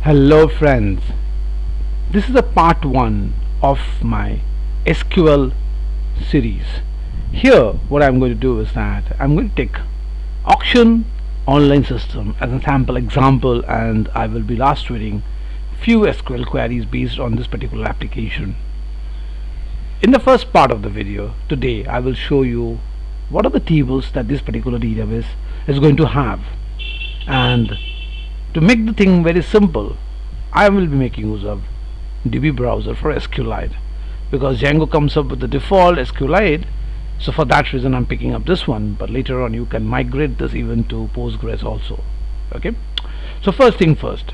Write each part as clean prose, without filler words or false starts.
Hello friends, this is a part 1 of my SQL series. Here what I'm going to do is that I'm going to take auction online system as a sample example, and I will be illustrating few SQL queries based on this particular application. In the first part of the video today, I will show you what are the tables that this particular database is going to have, and to make the thing very simple, I will be making use of DB browser for SQLite because Django comes up with the default SQLite. So for that reason I'm picking up this one, but later on you can migrate this even to Postgres also. Okay, so first thing first,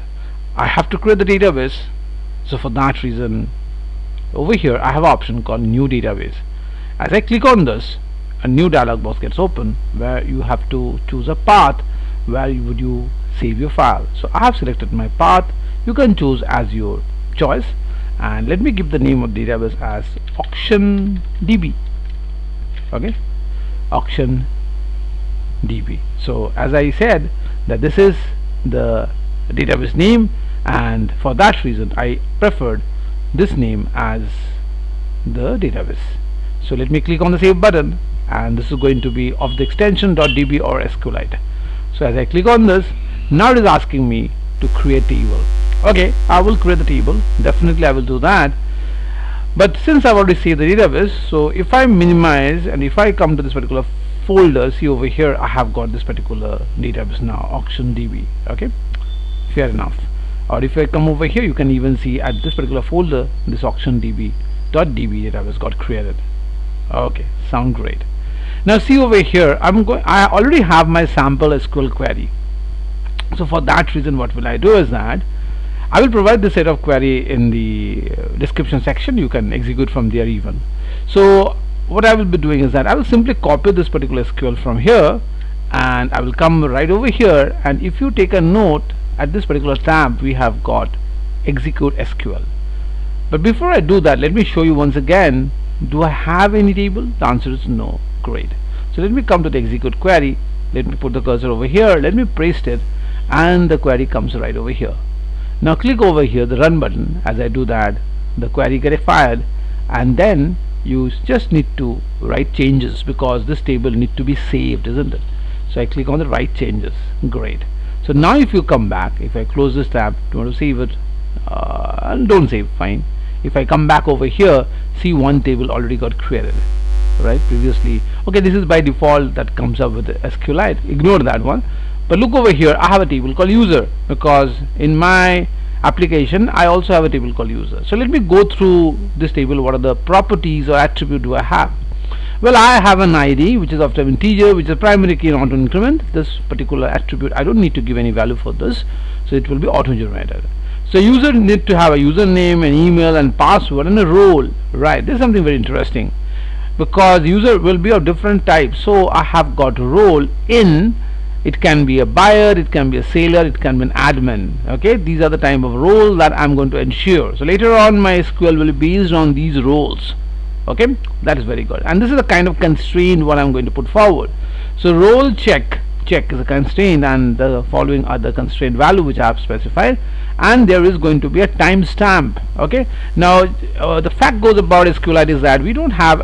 I have to create the database. So for that reason, over here I have an option called new database. As I click on this, a new dialog box gets open where you have to choose a path where would you save your file. So I have selected my path. You can choose as your choice, and let me give the name of the database as auction DB. Okay, auction DB. So as I said that this is the database name, and for that reason I preferred this name as the database. So let me click on the save button, and this is going to be of the extension .db or SQLite. So as I click on this, now it is asking me to create table. Okay, I will create the table, definitely I will do that. But since I've already saved the database, so if I minimize and if I come to this particular folder, see over here I have got this particular database now, auction DB. Okay, fair enough. Or if I come over here, you can even see at this particular folder this auction DB database got created. Okay, sound great. Now see over here, I already have my sample SQL query. So for that reason what will I do is that I will provide this set of query in the description section. You can execute from there even. So what I will be doing is that I will simply copy this particular SQL from here, and I will come right over here, and if you take a note at this particular tab we have got execute SQL. But before I do that, let me show you once again, do I have any table? The answer is no. Great. So let me come to the execute query. Let me put the cursor over here, let me paste it, and the query comes right over here. Now click over here the run button. As I do that, the query gets fired, and then you just need to write changes because this table needs to be saved, isn't it? So I click on the write changes. Great. So now if you come back, if I close this tab, do you want to save it? Don't save, fine. If I come back over here, see one table already got created, right? Previously, okay, this is by default that comes up with the SQLite, ignore that one. But look over here, I have a table called user because in my application I also have a table called user. So let me go through this table. What are the properties or attribute do I have? Well, I have an ID which is of type integer, which is a primary key and auto increment. This particular attribute I don't need to give any value for this, so it will be auto generated. So user need to have a username, an email and password and a role, right? This is something very interesting because user will be of different types. So I have got role in, it can be a buyer, it can be a seller, it can be an admin. Okay, these are the type of roles that I'm going to ensure. So later on my SQL will be based on these roles. Okay, that is very good, and this is the kind of constraint what I'm going to put forward. So role check is a constraint, and the following are the constraint value which I have specified, and there is going to be a timestamp. Okay, now the fact goes about SQLite is that we don't have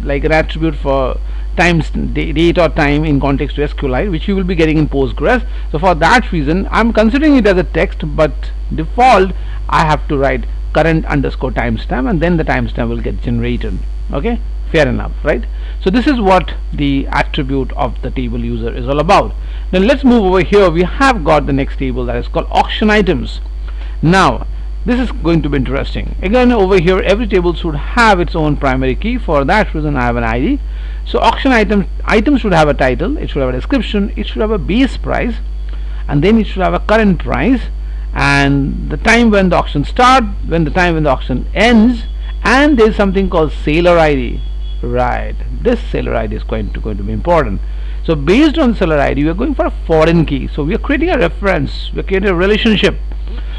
like an attribute for date or time in context to SQLite, which you will be getting in Postgres. So for that reason I'm considering it as a text, but default I have to write current underscore timestamp, and then the timestamp will get generated. Okay, fair enough, right? So this is what the attribute of the table user is all about. Now let's move over here. We have got the next table that is called auction items. Now this is going to be interesting. Again, over here every table should have its own primary key. For that reason I have an ID. So auction item should have a title, it should have a description, it should have a base price, and then it should have a current price, and the time when the auction starts, the time when the auction ends, and there is something called seller ID. Right, this seller ID is going to be important. So based on seller ID we are going for a foreign key. So we are creating a reference, we are creating a relationship.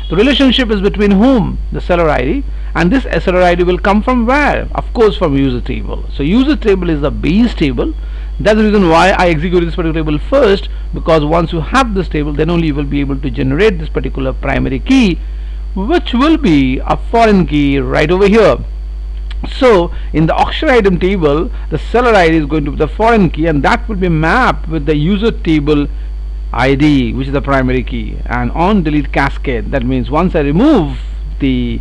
The relationship is between whom? The seller ID, and this seller ID will come from where? Of course from user table. So user table is the base table. That's the reason why I executed this particular table first, because once you have this table then only you will be able to generate this particular primary key which will be a foreign key right over here. So in the auction item table, the seller ID is going to be the foreign key, and that will be mapped with the user table ID, which is the primary key. And on delete cascade, that means once I remove the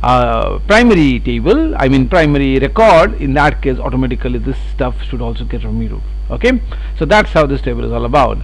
primary table, I mean primary record, in that case automatically this stuff should also get removed. Okay, so that's how this table is all about.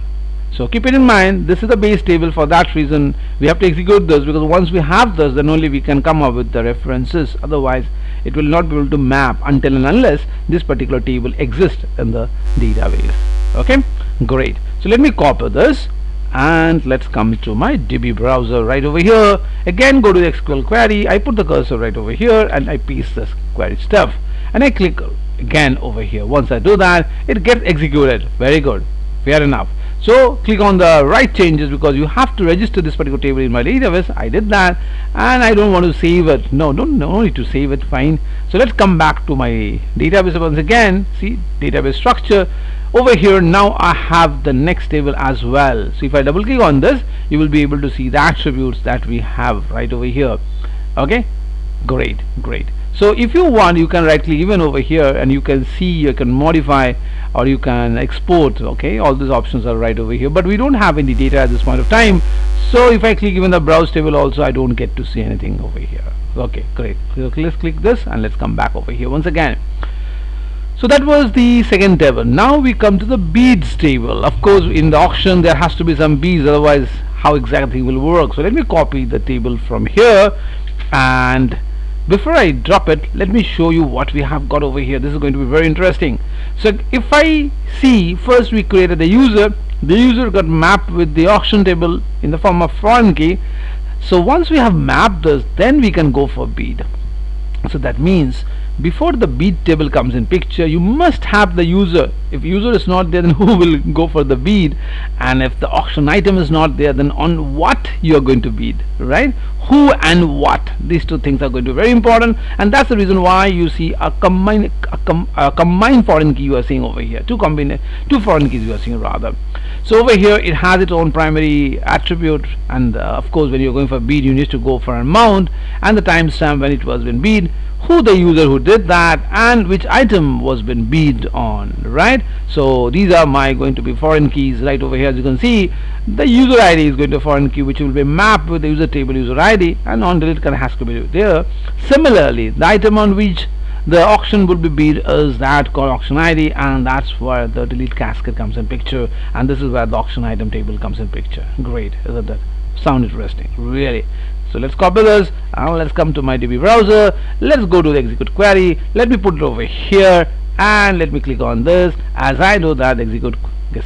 So keep it in mind, this is the base table. For that reason we have to execute this, because once we have this, then only we can come up with the references. Otherwise it will not be able to map until and unless this particular table exists in the database. Okay, great. So let me copy this and let's come to my DB browser right over here. Again, go to the SQL query. I put the cursor right over here and I paste this query stuff, and I click again over here. Once I do that, it gets executed. Very good, fair enough. So click on the right changes, because you have to register this particular table in my database. I did that, and I don't want to save it. No need to save it. Fine. So let's come back to my database once again. See, database structure over here. Now I have the next table as well. So if I double click on this, you will be able to see the attributes that we have right over here. Okay, great. So if you want, you can right click even over here, and you can see, you can modify or you can export. Okay, all these options are right over here, but we don't have any data at this point of time. So if I click even the browse table also, I don't get to see anything over here. Okay, great. So let's click this and let's come back over here once again. So that was the second table. Now we come to the beads table. Of course, in the auction there has to be some beads, otherwise how exactly will work. So let me copy the table from here, and before I drop it, let me show you what we have got over here. This is going to be very interesting. So if I see, first we created the user got mapped with the auction table in the form of foreign key. So once we have mapped this, then we can go for bead. So that means before the bead table comes in picture, you must have the user. If user is not there, then who will go for the bead? And if the auction item is not there, then on what you are going to bead, right? Who and what, these two things are going to be very important, and that's the reason why you see a combined foreign key you are seeing over here. Two foreign keys you are seeing rather. So over here it has its own primary attribute, and of course when you're going for bead, you need to go for amount and the timestamp when it was been bead, who the user who did that, and which item was been bead on, right? So these are my going to be foreign keys right over here. As you can see, the user ID is going to foreign key, which will be mapped with the user table user ID, and on delete can has to be there. Similarly, the item on which the auction will be bead is that called auction ID, and that's where the delete cascade comes in picture, and this is where the auction item table comes in picture. Great, isn't that? Sound interesting, really. So let's copy this and let's come to my DB browser. Let's go to the execute query. Let me put it over here and let me click on this. As I do that, execute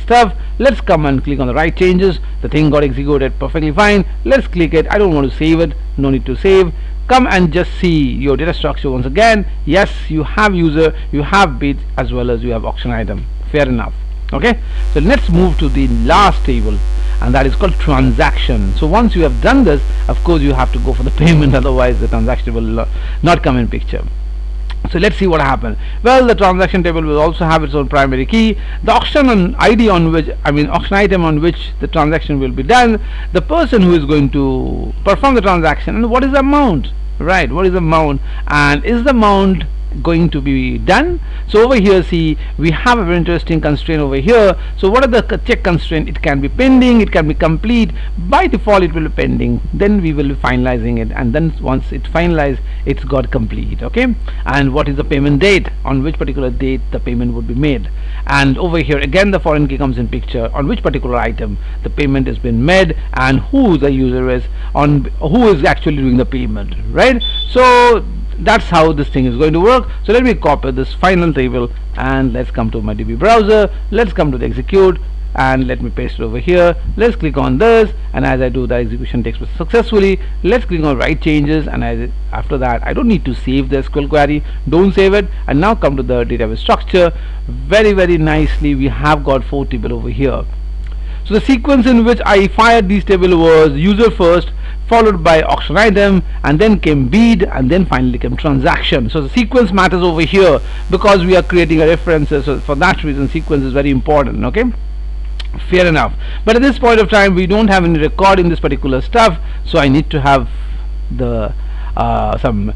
stuff. Let's come and click on the right changes. The thing got executed perfectly fine. Let's click it. I don't want to save it. No need to save. Come and just see your data structure once again. Yes, you have user, you have bid, as well as you have auction item. Fair enough. Okay, so let's move to the last table, and that is called transaction. So once you have done this, of course you have to go for the payment, otherwise the transaction will not come in picture. So let's see what happened. Well, the transaction table will also have its own primary key, the auction ID on which, auction item on which the transaction will be done, the person who is going to perform the transaction, and what is the amount, right? What is the amount, and is the amount going to be done? So over here, see, we have a very interesting constraint over here. So what are the check constraint? It can be pending, it can be complete. By default it will be pending, then we will be finalizing it, and then once it's finalized, it's got complete. Okay, and what is the payment date, on which particular date the payment would be made. And over here again the foreign key comes in picture, on which particular item the payment has been made, and who the user is, on who is actually doing the payment, right? So that's how this thing is going to work. So let me copy this final table and let's come to my DB browser. Let's come to the execute and let me paste it over here. Let's click on this, and as I do, the execution takes place successfully. Let's click on write changes, and after that I don't need to save the SQL query. Don't save it. And now come to the database structure. Very nicely we have got 4 tables over here. So the sequence in which I fired these tables was user first, followed by auction item, and then came bid, and then finally came transaction. So the sequence matters over here because we are creating a references. So for that reason sequence is very important. Okay, fair enough. But at this point of time we don't have any record in this particular stuff, so I need to have the some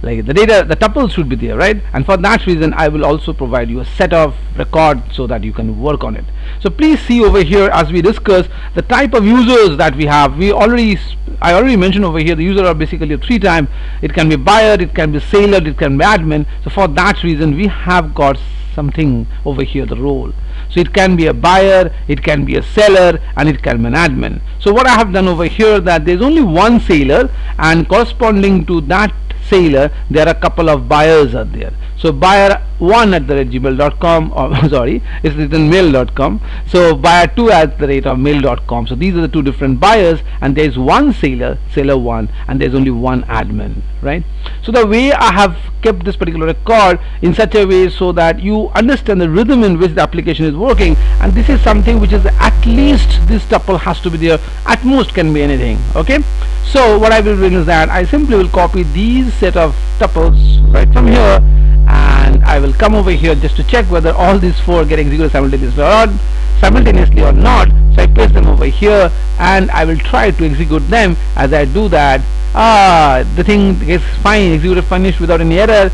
like the data, the tuples should be there, right? And for that reason I will also provide you a set of record so that you can work on it. So please see over here, as we discuss the type of users that we have. I already mentioned over here the user are basically a 3 times. It can be buyer, it can be seller, it can be admin. So for that reason we have got something over here, the role. So it can be a buyer, it can be a seller, and it can be an admin. So what I have done over here, that there's only one seller, and corresponding to that seller there are a couple of buyers are there. So buyer 1 at the rate gmail.com, or sorry, it's written mail.com. So buyer 2 at the rate of mail.com. So these are the two different buyers, and there is one seller, seller 1, and there's only one admin, right? So the way I have kept this particular record in such a way so that you understand the rhythm in which the application is working, and this is something which is at least this tuple has to be there, at most can be anything. Okay, so what I will do is that I simply will copy these set of tuples right from here, and I will come over here just to check whether all these 4 get executed simultaneously or not. So I paste them over here, and I will try to execute them. As I do that, the thing is fine, executed finished without any error.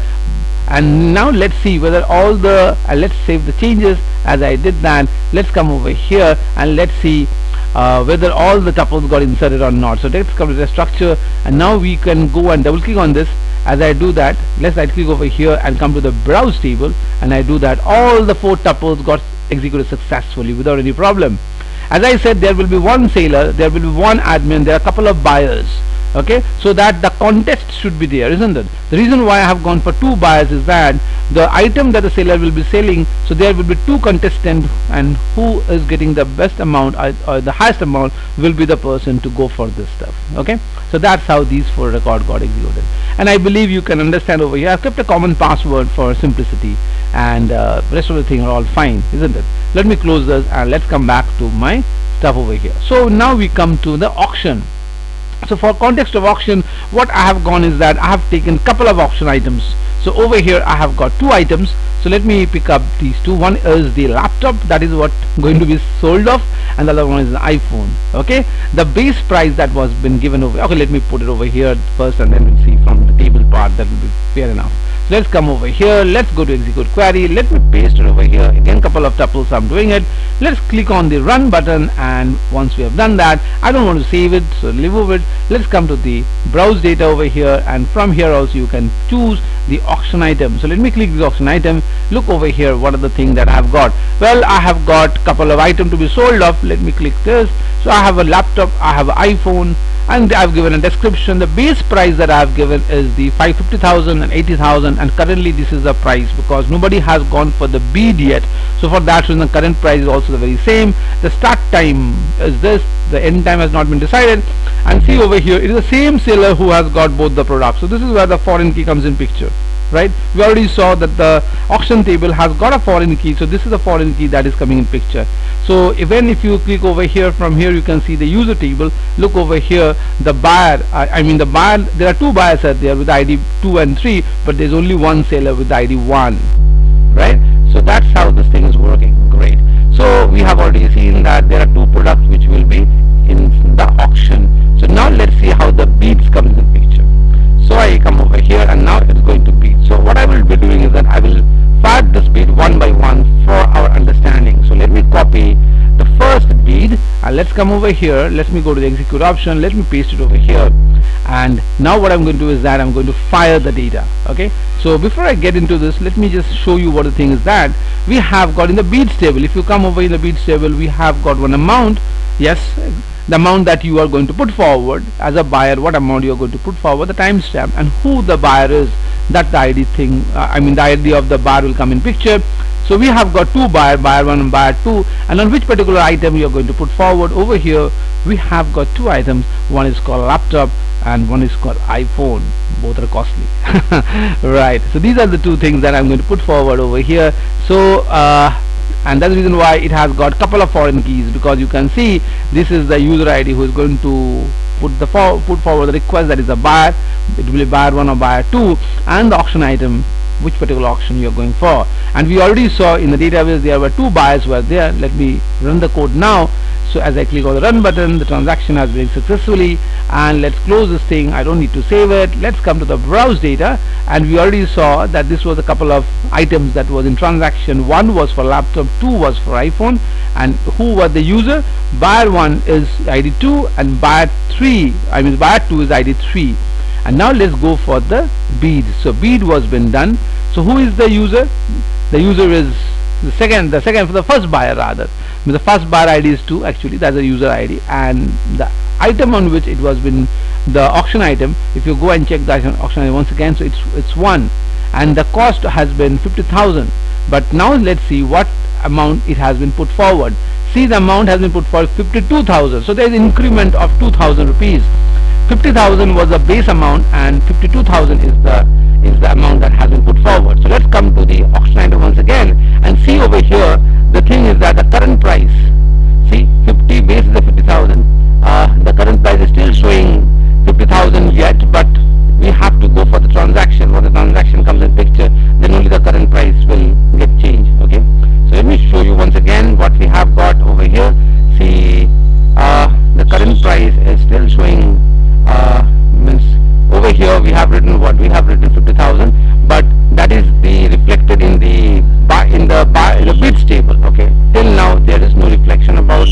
And now let's see whether all the let's save the changes. As I did that, let's come over here and let's see whether all the tuples got inserted or not. So let's come to the structure, and now we can go and double click on this. As I do that, let's right click over here and come to the browse table, and I do that, all the 4 tuples got executed successfully without any problem. As I said, there will be one seller, there will be one admin, there are a couple of buyers. Okay, so that the context should be there, isn't it? The reason why I have gone for 2 buyers is that the item that the seller will be selling, so there will be 2 contestants, and who is getting the best amount or the highest amount will be the person to go for this stuff. Okay, so that's how these 4 records got executed, and I believe you can understand over here. I've kept a common password for simplicity, and rest of the thing are all fine, isn't it? Let me close this and let's come back to my stuff over here. So now we come to the auction. So for context of auction, what I have gone is that I have taken couple of auction items. So over here I have got 2 items. So let me pick up these 2. One is the laptop, that is what going to be sold off, and the other one is the iPhone. Okay, the base price that was been given over. Okay, let me put it over here first, and then we'll see from the table part. That will be fair enough. So let's come over here, let's go to execute query, let me paste it over here. Again, couple of tuples, I'm doing it. Let's click on the run button, and once we have done that, I don't want to save it, so remove it. Let's come to the browse data over here, and from here also you can choose the auction item. So let me click the auction item. Look over here, what are the things that I have got? Well, I have got couple of items to be sold off. Let me click this. So I have a laptop, I have an iPhone, and I've given a description. The base price that I have given is the 550,000 and 80,000, and currently this is the price because nobody has gone for the bid yet. So for that reason the current price is also the very same. The start time is this, the end time has not been decided, and see over here it is the same seller who has got both the products. So this is where the foreign key comes in picture, right? We already saw that the auction table has got a foreign key, so this is a foreign key that is coming in picture. So even if you click over here, from here you can see the user table. Look over here, the buyer, the buyer, there are 2 buyers out there with ID 2 and 3, but there's only one seller with ID 1, right? So that's how this thing is working. Great. So we have already seen that there are 2 products which will be in the auction. So now let's see how the bids come in the picture. So I come over here, and now it's going to bid. So what I will be doing is that I will fire this bid one by one for our understanding. So let me copy the first bid, and let's come over here. Let me go to the execute option. Let me paste it over here, and now what I'm going to do is that I'm going to fire the data. Okay, so before I get into this, let me just show you what the thing is that we have got in the bids table. If you come over in the bids table, we have got one amount. Yes, the amount that you are going to put forward as a buyer, what amount you are going to put forward, the timestamp, and who the buyer is. That the ID thing, the ID of the buyer will come in picture. So we have got 2 buyers, buyer 1 and buyer 2, and on which particular item you are going to put forward. Over here we have got 2 items. One is called laptop and one is called iPhone. Both are costly. Right, so these are the 2 things that I'm going to put forward over here. So and that's the reason why it has got couple of foreign keys, because you can see this is the user ID who is going to put forward the request, that is the buyer. It will be buyer 1 or buyer 2, and the auction item, which particular auction you are going for. And we already saw in the database there were 2 buyers were there. Let me run the code now. So as I click on the run button, the transaction has been successfully, and let's close this thing. I don't need to save it. Let's come to the browse data, and we already saw that this was a couple of items that was in transaction. One was for laptop, two was for iPhone. And who was the user? Buyer 1 is ID 2 and buyer 2 is ID 3. And now let's go for the bid. So bid was been done. So who is the user? The user is the first buyer rather. The first buyer ID is 2, actually that's the user ID, and the item on which it was been the auction item, if you go and check the auction item once again, so it's 1, and the cost has been 50,000. But now let's see what amount it has been put forward. See, the amount has been put forward 52,000. So there is increment of 2,000 rupees. 50,000 was the base amount, and 52,000 is the amount that has been put forward. So let's come to the auction item once again and see over here. The thing is that the current price, see, 50 base is the 50,000. The current price is still showing 50,000 yet, but we have to go for the transaction. When the transaction comes in picture, then only the current price will get changed. Okay, so let me show you once again what we have got over here. See, the current price is still showing, means over here we have written 50,000, but that is the reflected in the bids table. Okay, till now there is no reflection about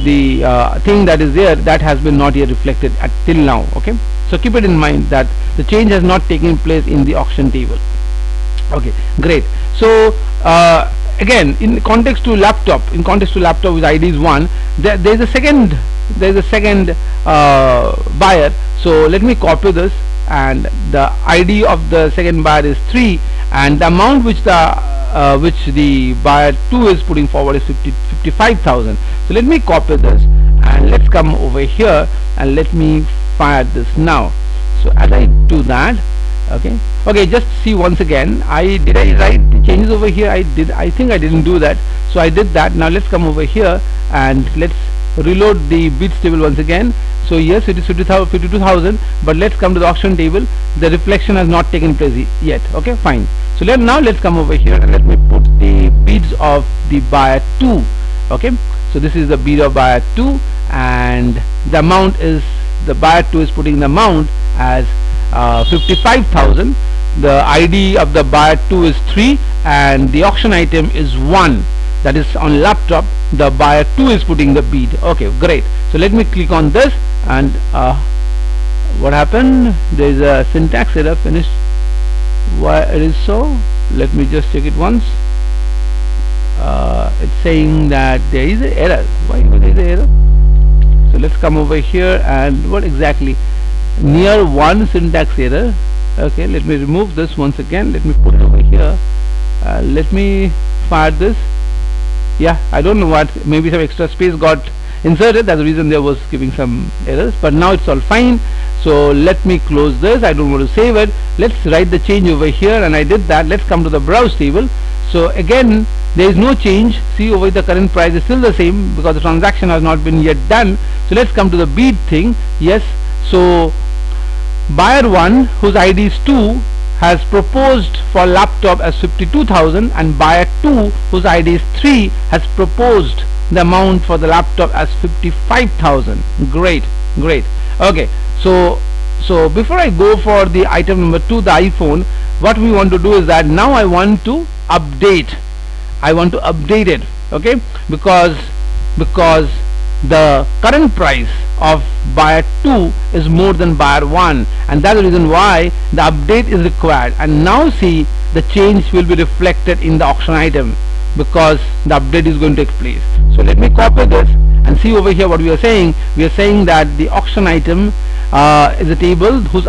the thing that is there, that has been not yet reflected till now. Okay, so keep it in mind that the change has not taken place in the auction table. Okay, great. So again, in context to laptop with ID is 1, there is a second buyer. So let me copy this, and the ID of the second buyer is 3, and the amount which the buyer 2 is putting forward is 55,000. So let me copy this, and let's come over here and let me fire this now. So as I do that, okay, just see once again, did I write the changes over here? I think I didn't do that, so I did that. Now let's come over here and let's reload the bids table once again. So yes, it is 52,000, but let's come to the auction table. The reflection has not taken place yet. Okay, fine. So now let's come over here and let me put the bids of the buyer 2. Okay, so this is the bid of buyer 2, and the amount is, the buyer 2 is putting the amount as 55,000. The ID of the buyer 2 is 3, and the auction item is 1, that is on laptop. The buyer 2 is putting the bid. Okay, great. So let me click on this, and what happened? There is a syntax error. Finished. Why it is so? Let me just check it once. It's saying that there is an error. Why there is an error? So let's come over here, and what exactly? Near 1 syntax error. Okay, let me remove this once again. Let me put it over here. Let me fire this. Yeah, I don't know what, maybe some extra space got inserted, that's the reason there was giving some errors, but now it's all fine. So let me close this. I don't want to save it. Let's write the change over here, and I did that. Let's come to the browse table. So again, there is no change. See, over the current price is still the same because the transaction has not been yet done. So let's come to the bid thing. Yes, so buyer 1, whose ID is 2, has proposed for laptop as 52,000, and buyer 2, whose ID is 3, has proposed the amount for the laptop as 55,000. Great. Okay, so before I go for the item number 2, the iPhone, what we want to do is that now I want to update it. Okay, because the current price of buyer 2 is more than buyer 1, and that's the reason why the update is required. And now see, the change will be reflected in the auction item because the update is going to take place. So let me copy this and see over here what we are saying. We are saying that the auction item is a table whose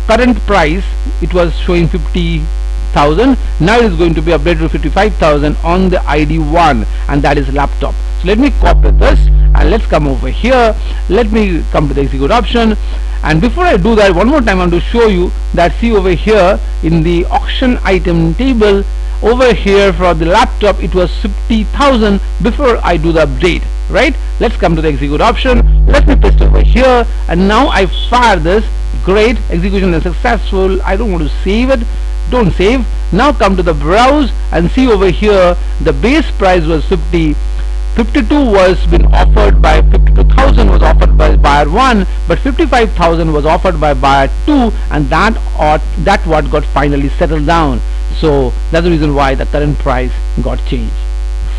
current price, it was showing 50,000, now it is going to be updated to 55,000 on the ID 1, and that is laptop. So let me copy this, and let's come over here. Let me come to the execute option, and before I do that, one more time I want to show you that, see over here in the auction item table, over here for the laptop it was 50,000 before I do the update, right? Let's come to the execute option. Let me paste over here, and now I fire this. Great, execution is successful. I don't want to save it. Don't save. Now come to the browse and see over here the base price was 50. 52 was been offered by 52,000 was offered by buyer 1, but 55,000 was offered by buyer 2, and that what got finally settled down. So that's the reason why the current price got changed.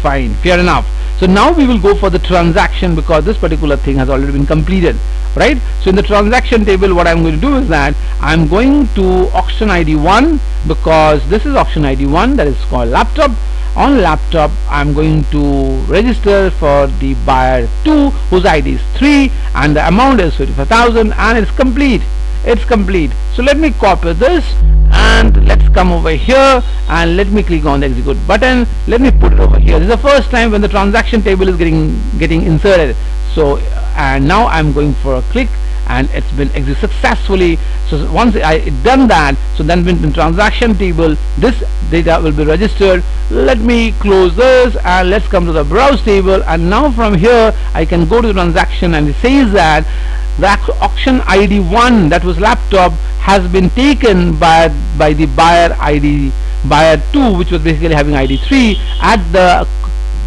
Fine, fair enough. So now we will go for the transaction, because this particular thing has already been completed, right? So in the transaction table, what I'm going to do is that I'm going to auction ID 1, because this is auction ID 1, that is called laptop. On laptop, I'm going to register for the buyer 2, whose ID is 3, and the amount is 55,000, and it's complete. It's complete. So let me copy this, and let's come over here and let me click on the execute button. Let me put it over here. This is the first time when the transaction table is getting inserted. So and now I'm going for a click, and it's been executed successfully. So once I done that, so then in the transaction table this data will be registered. Let me close this, and let's come to the browse table, and now from here I can go to the transaction, and it says that the auction ID 1, that was laptop, has been taken by the buyer ID buyer 2, which was basically having ID 3, at the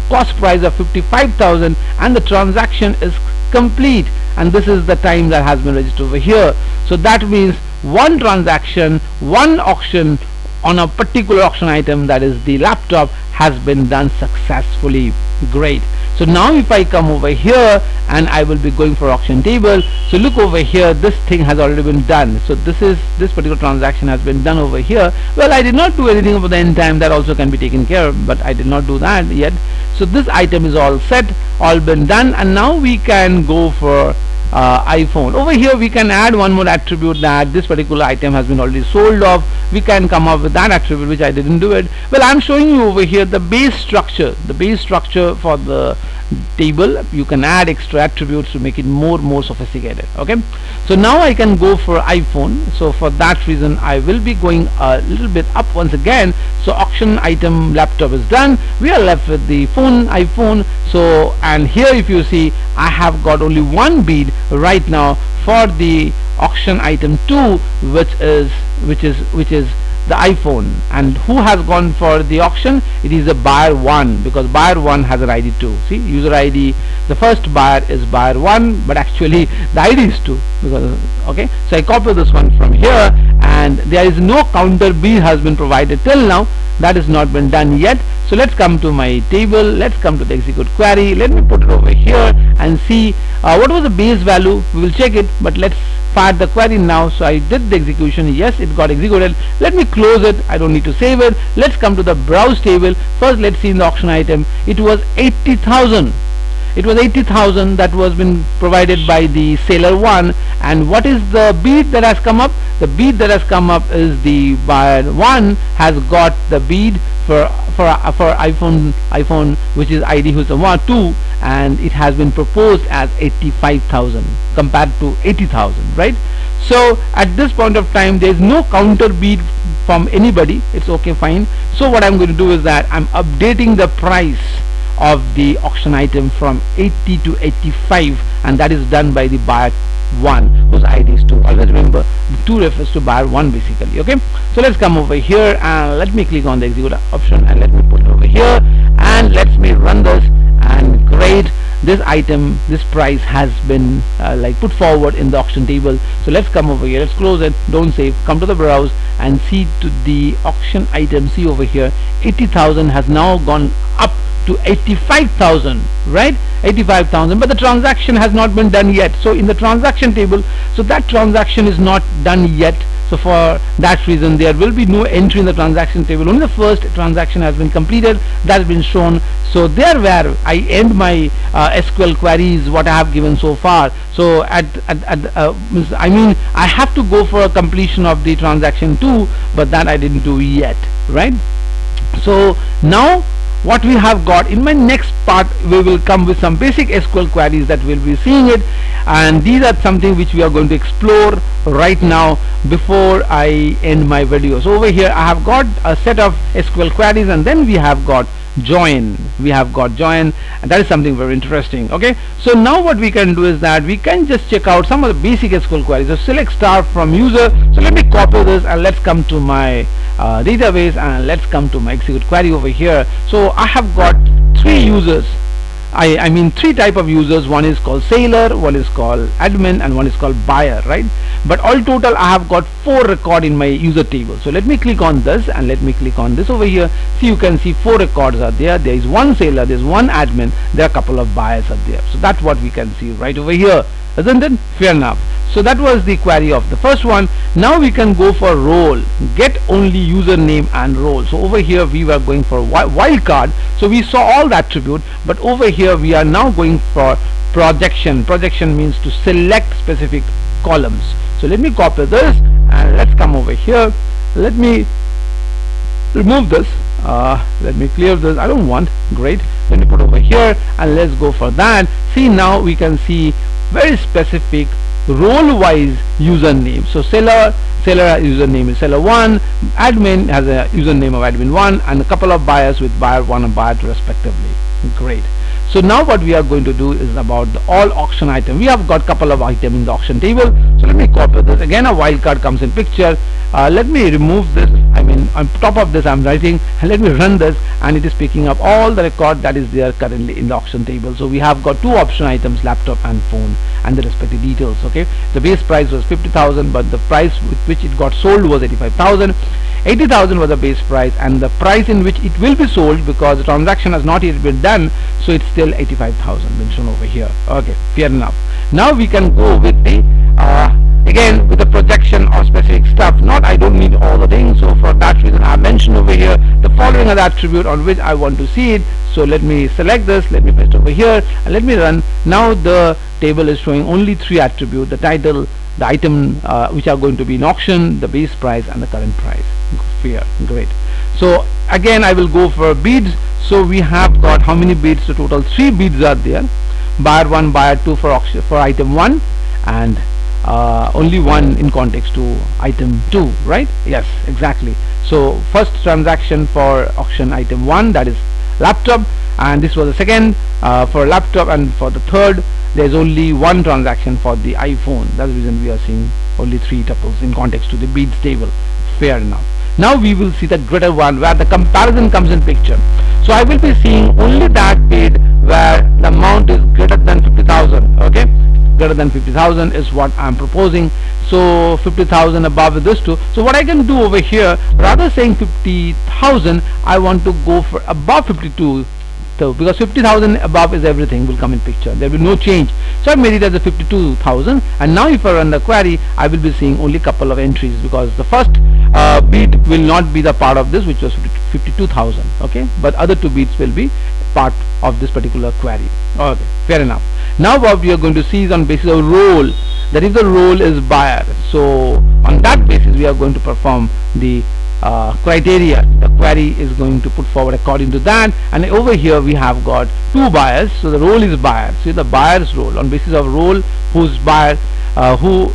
cost price of 55,000, and the transaction is complete. And this is the time that has been registered over here. So that means one transaction, one auction on a particular auction item, that is the laptop, has been done successfully. Great. So now if I come over here, and I will be going for auction table, so look over here, this thing has already been done. So this particular transaction has been done over here. Well, I did not do anything for the end time, that also can be taken care of, but I did not do that yet. So this item is all set, all been done, and now we can go for iPhone. Over here we can add one more attribute, that this particular item has been already sold off. We can come up with that attribute, which I didn't do it. Well, I'm showing you over here the base structure for the table. You can add extra attributes to make it more sophisticated. Okay, so now I can go for iPhone. So for that reason I will be going a little bit up once again. So auction item laptop is done. We are left with the iPhone. So, and here if you see, I have got only one bid right now for the auction item 2, which is the iPhone. And who has gone for the auction? It is the buyer 1, because buyer 1 has an ID 2. See, user ID, the first buyer is buyer 1, but actually the ID is 2, because okay. So I copy this one from here, and there is no counter bid has been provided till now. That has not been done yet. So let's come to my table, let's come to the execute query. Let me put it over here and see what was the base value. We will check it, but let's fire the query now. So I did the execution, yes, it got executed. Let me close it, I don't need to save it. Let's come to the browse table. First let's see in the auction item, it was 80,000. It was 80,000 that was been provided by the seller 1. And what is the bid that has come up? The bid that has come up is the buyer 1 has got the bid for iPhone, which is ID who's the 2, and it has been proposed as 85,000 compared to 80,000, right? So at this point of time there is no counter bid from anybody. It's okay, fine. So what I'm going to do is that I'm updating the price of the auction item from 80 to 85, and that is done by the buyer 1, whose ID is 2. Always remember the 2 refers to buyer 1 basically. Okay, so let's come over here and let me click on the execute option, and let me put it over here, and let me run this. And great, this item, this price has been like put forward in the auction table. So let's come over here, let's close it, don't save, come to the browse and see to the auction item. See over here, 80,000 has now gone up to 85,000, right? 85,000, but the transaction has not been done yet. So in the transaction table, so that transaction is not done yet. So for that reason there will be no entry in the transaction table. Only the first transaction has been completed, that has been shown. So there where I end my SQL queries, what I have given so far. So I mean I have to go for a completion of the transaction 2, but that I didn't do yet, right? So now what we have got in my next part, we will come with some basic SQL queries that we'll be seeing it, and these are something which we are going to explore right now before I end my video. So over here I have got a set of SQL queries, and then we have got join, and that is something very interesting. Okay, so now what we can do is that we can just check out some of the basic SQL queries. So select star from user. So let me copy this and let's come to my database, and let's come to my execute query over here. So I have got 3 users, I mean three type of users. One is called seller, one is called admin, and one is called buyer, right? But all total I have got 4 record in my user table. So let me click on this and let me click on this over here. See, you can see 4 records are there. There is one seller, there is one admin, there are a couple of buyers are there. So that's what we can see right over here, isn't it? Fair enough. So that was the query of the first one. Now we can go for role, get only username and role. So over here we were going for wildcard, so we saw all the attribute, but over here we are now going for projection. Projection means to select specific columns. So let me copy this and let's come over here. Let me remove this. Let me clear this. I don't want. Great. Let me put over here and let's go for that. See, now we can see very specific role wise username. So seller username is seller1, admin has a username of admin1, and a couple of buyers with buyer1 and buyer2 respectively. Great. So now what we are going to do is about the all auction item. We have got couple of items in the auction table. So let me copy this. Again, a wildcard comes in picture. Let me remove this. I mean, on top of this I'm writing, and let me run this, and it is picking up all the record that is there currently in the auction table. So we have got 2 option items, laptop and phone, and the respective details. Okay, the base price was 50,000, but the price with which it got sold was 85,000. 80,000 was the base price, and the price in which it will be sold, because the transaction has not yet been done, so it's still 85,000 mentioned over here. Okay, fair enough. Now we can go with the again with the projection or specific stuff. I don't need all the things, so for that reason I mentioned over here the following are the attribute on which I want to see it. So let me select this, let me paste over here, and let me run. Now the table is showing only 3 attributes: the title, the item which are going to be in auction, the base price, and the current price. Fair. Great. So again I will go for bids. So we have got how many bids? The total 3 bids are there. Buyer 1, buyer 2 for auction for item 1, and only 1 in context to item 2, right? Yes, exactly. So first transaction for auction item 1, that is laptop, and this was the second for laptop, and for the third there is only 1 transaction for the iPhone. That's the reason we are seeing only 3 tuples in context to the bids table. Fair enough. Now we will see the greater one where the comparison comes in picture. So I will be seeing only that bid where the amount is greater than 50,000. Okay, greater than 50,000 is what I'm proposing. So 50,000 above this too. So what I can do over here, rather saying 50,000, I want to go for above 52. So because 50,000 above is everything will come in picture, there will be no change. So I made it as a 52,000, and now if I run the query I will be seeing only couple of entries, because the first bid will not be the part of this, which was 52,000. okay, but other 2 bids will be part of this particular query. Okay, fair enough. Now what we are going to see is on basis of role, that if the role is buyer, so on that basis we are going to perform the criteria. The query is going to put forward according to that, and over here we have got 2 buyers, so the role is buyer. See the buyer's role, on basis of role, who's buyer, who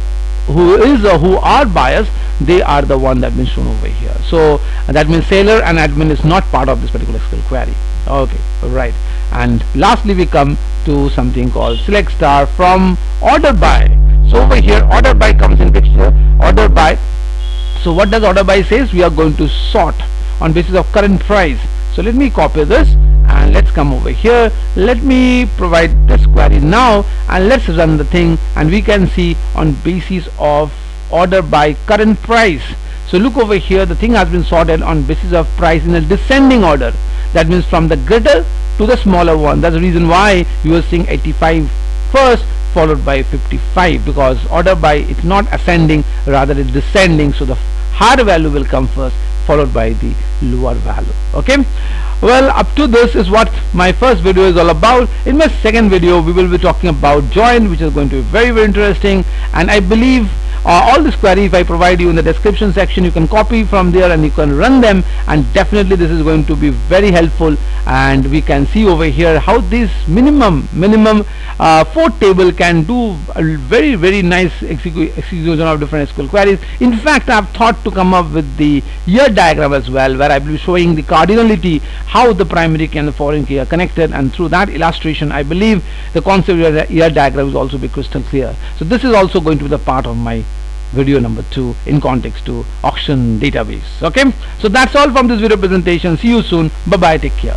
is or who are buyers, they are the one that been shown over here. So that means seller and admin is not part of this particular SQL query. Okay, right. And lastly we come to something called select star from order by. So over here order by comes in picture. Order by. So what does order by says? We are going to sort on basis of current price. So let me copy this and let's come over here. Let me provide this query now, and let's run the thing, and we can see on basis of order by current price. So look over here, the thing has been sorted on basis of price in a descending order. That means from the greater to the smaller one. That's the reason why you are seeing 85 first, followed by 55, because order by it's not ascending, rather it's descending. So the higher value will come first, followed by the lower value. Okay, well, up to this is what my first video is all about. In my second video we will be talking about join, which is going to be very, very interesting, and I believe all this query, if I provide you in the description section, you can copy from there and you can run them, and definitely this is going to be very helpful. And we can see over here how this minimum 4 table can do a very, very nice execution of different SQL queries. In fact, I have thought to come up with the year diagram as well, where I will be showing the cardinality, how the primary key and the foreign key are connected, and through that illustration I believe the concept of the year diagram will also be crystal clear. So this is also going to be the part of my video number 2 in context to auction database. Okay, so that's all from this video presentation. See you soon. Bye bye, take care.